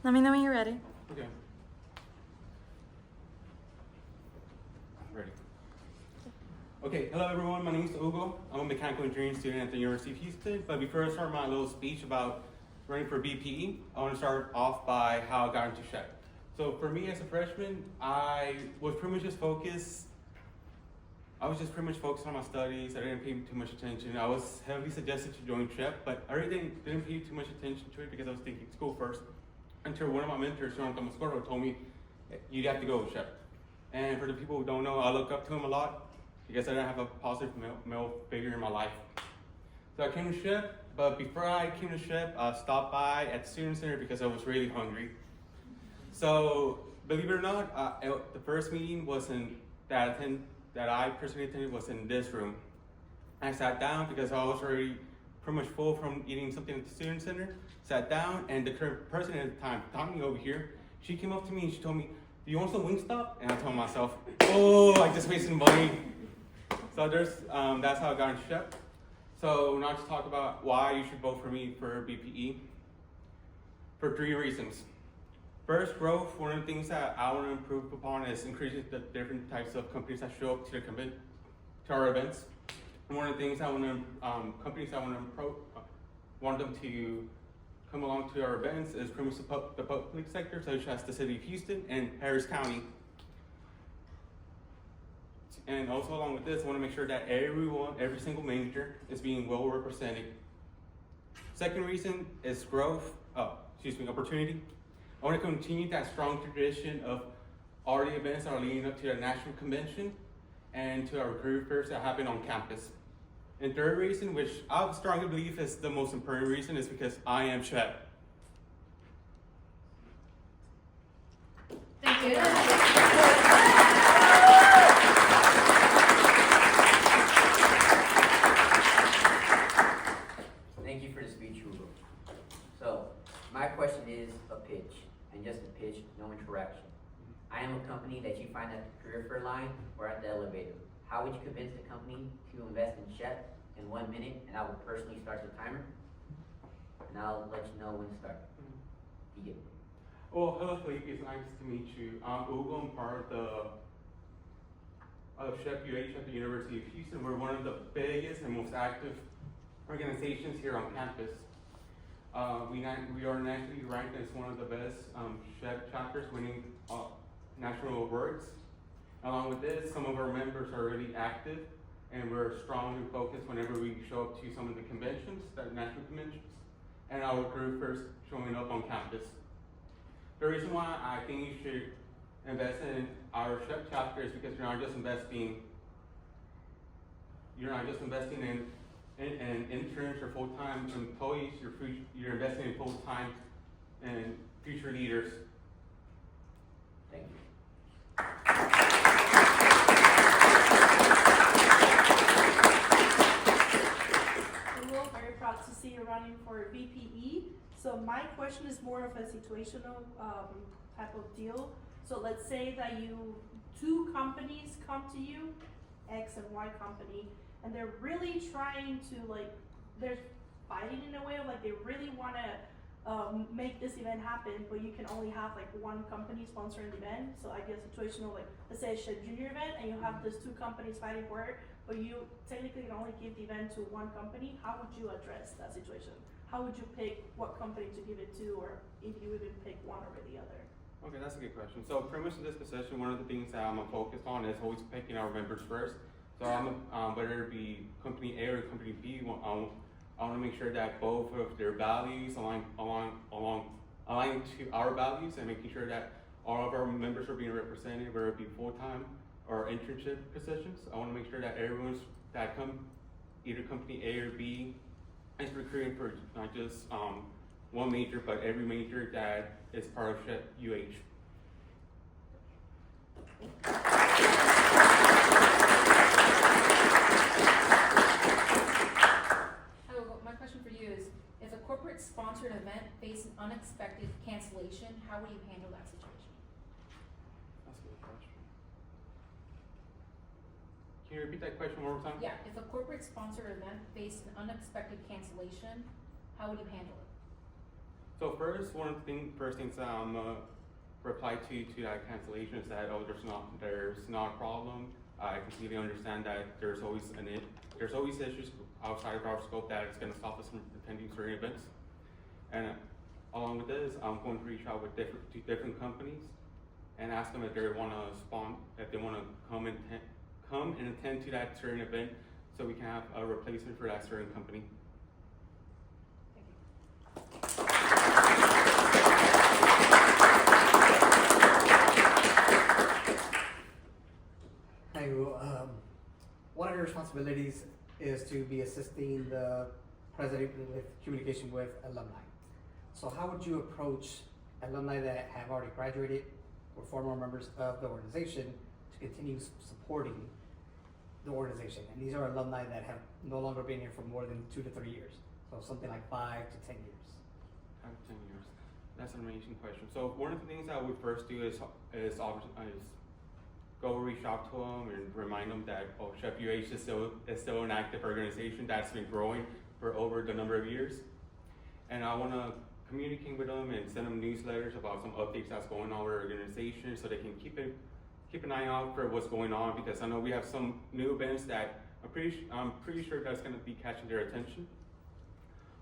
Let me know when you're ready. Okay. Ready. Okay, hello everyone, my name is Hugo. I'm a mechanical engineering student at the University of Houston. But before I start my little speech about running for BPE, I want to start off by how I got into SHPE. So for me as a freshman, I was pretty much just focused on my studies. I didn't pay too much attention. I was heavily suggested to join SHPE, but I really didn't pay too much attention to it because I was thinking school first. Until one of my mentors, John Gonzalez, told me, you have to go with SHPE. And for the people who don't know, I look up to him a lot because I didn't have a positive male figure in my life. So I came to SHPE, but before I came to SHPE, I stopped by at the Student Center because I was really hungry. So believe it or not, the first meeting that I personally attended was in this room. I sat down because I was already pretty much full from eating something at the Student Center. Sat down, and the current person at the time, Tommy over here, she came up to me and she told me, "Do you want some Wingstop?" And I told myself, "Oh, I just wasted money." So that's how I got into SHPE. So now to talk about why you should vote for me for BPE. For 3 reasons. First, growth. One of the things that I want to improve upon is increasing the different types of companies that show up to our events. And one of the things I want to companies I want them to come along to our events is pretty much the public sector, such as the City of Houston and Harris County. And also along with this, I want to make sure that every single major is being well represented. Second reason is opportunity. I want to continue that strong tradition of all the events that are leading up to the national convention and to our career fairs that happen on campus. And third reason, which I strongly believe is the most important reason, is because I am SHPE. Thank you. Thank you for the speech, Hugo. So, my question is a pitch, and just a pitch, no interaction. I am a company that you find at the career fair line or at the elevator. How would you convince the company to invest in SHPE in 1 minute? And I will personally start the timer, and I'll let you know when to start. Begin. Well, hello Felipe, it's nice to meet you. I'm Hugo, I'm part of SHPE-UH at the University of Houston. We're one of the biggest and most active organizations here on campus. We are nationally ranked as one of the best SHPE chapters, winning national awards. Along with this, some of our members are really active, and we're strongly focused whenever we show up to some of the conventions, the national conventions, and our career fairs showing up on campus. The reason why I think you should invest in our SHPE chapter is because you're not just investing in interns or full-time employees, you're investing in full-time and future leaders. Thank you. We're very proud to see you running for BPE. So my question is more of a situational type of deal. So let's say that two companies come to you, X and Y company, and they're really trying to they're fighting in a way of they really want to make this event happen, but you can only have one company sponsoring the event. So I guess situational, let's say it's a junior event and you have these two companies fighting for it, but you technically can only give the event to one company. How would you address that situation? How would you pick what company to give it to, or if you even pick one over the other? Okay, that's a good question. So pretty much in this position, one of the things that I'm focused on is always picking our members first. So whether it be company A or company B, I want to make sure that both of their values align to our values, and making sure that all of our members are being represented, whether it be full-time or internship positions. I want to make sure that everyone's that either company A or B is recruiting for not just one major, but every major that is part of SHPE-UH. My question for you is, if a corporate sponsored event faced an unexpected cancellation, how would you handle that situation? That's a good question. Can you repeat that question one more time? Yeah, if a corporate sponsored event faced an unexpected cancellation, how would you handle it? So first things reply to that cancellation is that there's not a problem. I completely understand that there's always issues outside of our scope that is going to stop us from attending certain events. And along with this, I'm going to reach out with different companies and ask them if they want to come and attend to that certain event, so we can have a replacement for that certain company. Hi, Hugo. One of your responsibilities is to be assisting the president with communication with alumni. So how would you approach alumni that have already graduated or former members of the organization to continue supporting the organization? And these are alumni that have no longer been here for more than 2 to 3 years. So something like 5 to 10 years. 5 to 10 years. That's an amazing question. So one of the things I would first do is go reach out to them and remind them that SHPE-UH is still an active organization that's been growing for over the number of years. And I want to communicate with them and send them newsletters about some updates that's going on with our organization, so they can keep an eye out for what's going on, because I know we have some new events that I'm pretty sure that's going to be catching their attention.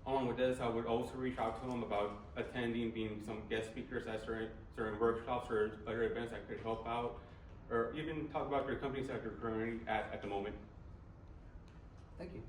Along with this, I would also reach out to them about attending, being some guest speakers at certain workshops or other events that could help out, or even talk about their companies that they're currently at the moment. Thank you.